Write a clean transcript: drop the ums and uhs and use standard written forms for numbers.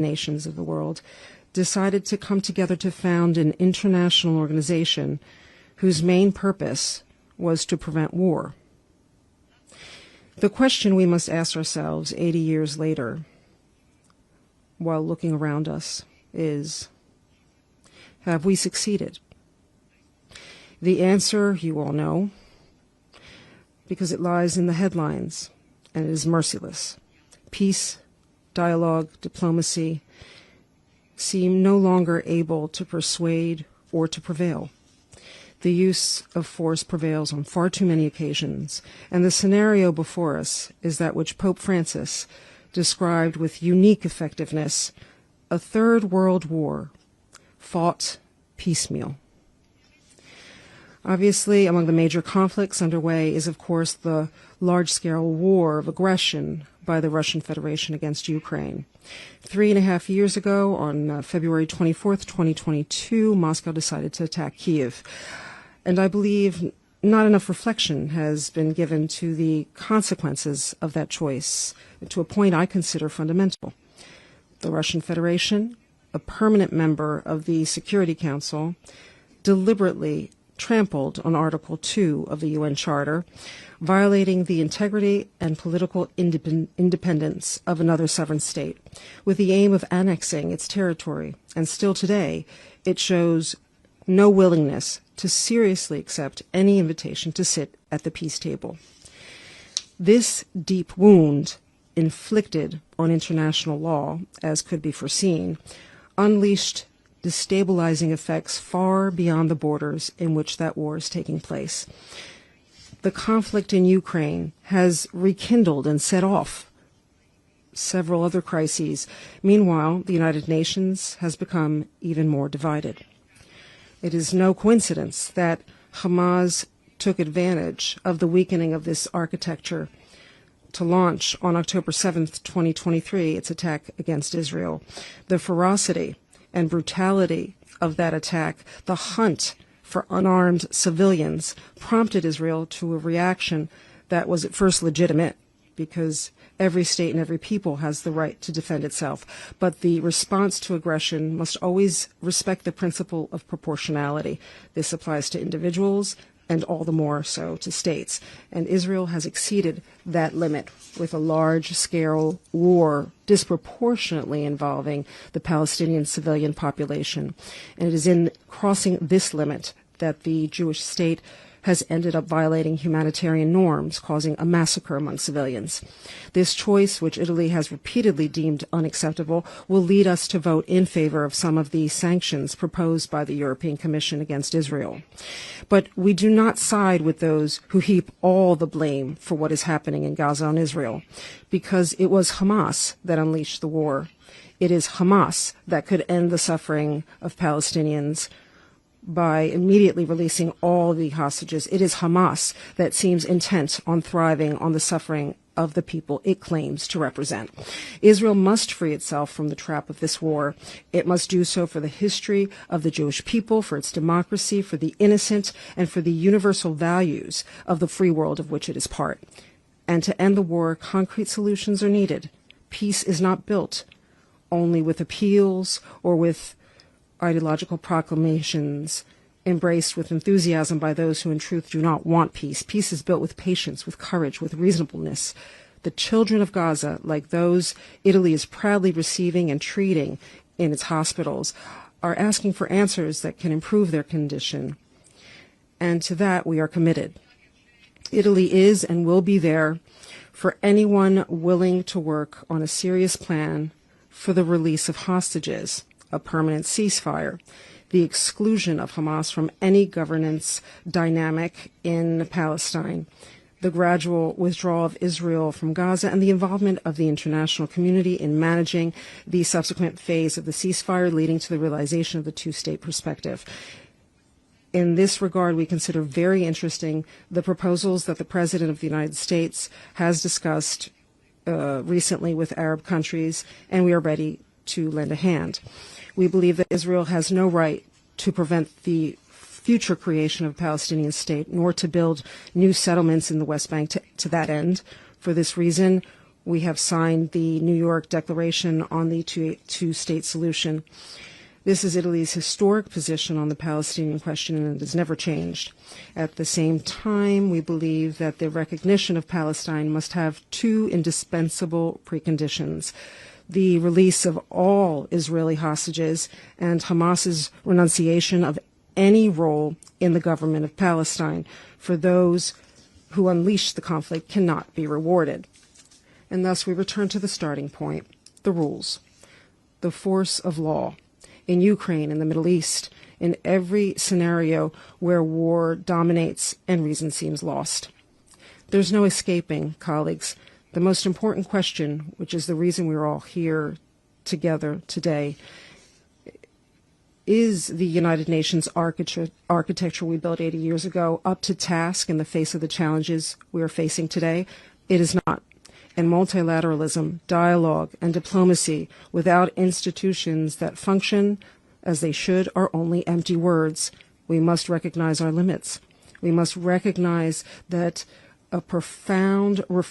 nations of the world decided to come together to found an international organization whose main purpose was to prevent war. The question we must ask ourselves 80 years later, while looking around us, is, have we succeeded? The answer you all know, because it lies in the headlines, and it is merciless. Peace, dialogue, diplomacy seem no longer able to persuade or to prevail. The use of force prevails on far too many occasions, and the scenario before us is that which Pope Francis described with unique effectiveness: a third world war, fought piecemeal. Obviously, among the major conflicts underway is, of course, the large-scale war of aggression by the Russian Federation against Ukraine. 3.5 years ago, on February 24th, 2022, Moscow decided to attack Kyiv. And I believe not enough reflection has been given to the consequences of that choice, to a point I consider fundamental. The Russian Federation, a permanent member of the Security Council, deliberately trampled on Article 2 of the UN Charter, violating the integrity and political independence of another sovereign state, with the aim of annexing its territory. And still today, it shows no willingness to seriously accept any invitation to sit at the peace table. This deep wound inflicted on international law, as could be foreseen, unleashed destabilizing effects far beyond the borders in which that war is taking place. The conflict in Ukraine has rekindled and set off several other crises. Meanwhile, the United Nations has become even more divided. It is no coincidence that Hamas took advantage of the weakening of this architecture to launch on October 7th, 2023, its attack against Israel. The ferocity and brutality of that attack, the hunt for unarmed civilians, prompted Israel to a reaction that was at first legitimate, because every state and every people has the right to defend itself. But the response to aggression must always respect the principle of proportionality. This applies to individuals and all the more so to states. And Israel has exceeded that limit with a large-scale war disproportionately involving the Palestinian civilian population. And it is in crossing this limit that the Jewish state has ended up violating humanitarian norms, causing a massacre among civilians. This choice, which Italy has repeatedly deemed unacceptable, will lead us to vote in favor of some of the sanctions proposed by the European Commission against Israel. But we do not side with those who heap all the blame for what is happening in Gaza on Israel, because it was Hamas that unleashed the war. It is Hamas that could end the suffering of Palestinians by immediately releasing all the hostages. It is Hamas that seems intent on thriving on the suffering of the people it claims to represent. Israel must free itself from the trap of this war. It must do so for the history of the Jewish people, for its democracy, for the innocent, and for the universal values of the free world of which it is part. And to end the war, concrete solutions are needed. Peace is not built only with appeals or with ideological proclamations embraced with enthusiasm by those who in truth do not want peace. Peace is built with patience, with courage, with reasonableness. The children of Gaza, like those Italy is proudly receiving and treating in its hospitals, are asking for answers that can improve their condition. And to that we are committed. Italy is and will be there for anyone willing to work on a serious plan for the release of hostages, a permanent ceasefire, the exclusion of Hamas from any governance dynamic in Palestine, the gradual withdrawal of Israel from Gaza, and the involvement of the international community in managing the subsequent phase of the ceasefire, leading to the realization of the two-state perspective. In this regard, we consider very interesting the proposals that the President of the United States has discussed recently with Arab countries, and we are ready to lend a hand. We believe that Israel has no right to prevent the future creation of a Palestinian state, nor to build new settlements in the West Bank to that end. For this reason, We have signed the New York Declaration on the two-state solution. This is Italy's historic position on the Palestinian question, and it has never changed. At the same time, we believe that the recognition of Palestine must have two indispensable preconditions: the release of all Israeli hostages and Hamas's renunciation of any role in the government of Palestine. For those who unleash the conflict cannot be rewarded. And thus we return to the starting point, the rules, the force of law. In Ukraine, in the Middle East, in every scenario where war dominates and reason seems lost. There's no escaping, colleagues, the most important question, which is the reason we're all here together today. Is the United Nations architecture we built 80 years ago up to task in the face of the challenges we are facing today? It is not. And multilateralism, dialogue, and diplomacy without institutions that function as they should are only empty words. We must recognize our limits. We must recognize that a profound reform